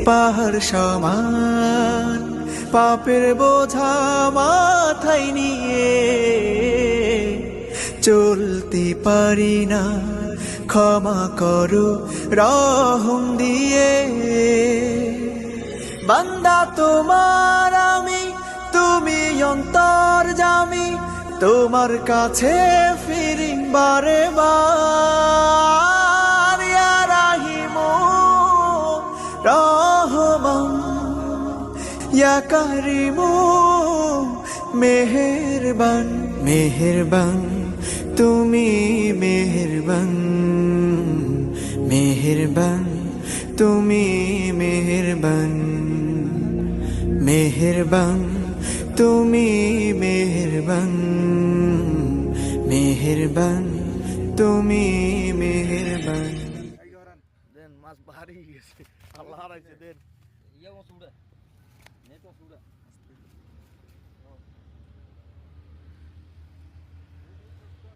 পাহাড় সমান পাপের বোঝা মাথায় নিয়ে চলতে পারি না, ক্ষমা করো রহম দিয়ে। বান্দা তোমার আমি, তুমি অন্তর্যামী, তোমার কাছে ফিরি বারে বার। ইয়া রাহিমু রহমান, ইয়া কারিমু মেহেরবান, মেহেরবান তুমি মেহেরবান, মেহেরবান তুমি মেহেরবান, মেহেরবান তুমি মেহেরবান, মেহেরবান তুমি মেহেরবান। দেন মাছ ভারী গেছে, আল্লাহ হারাইছে দেন।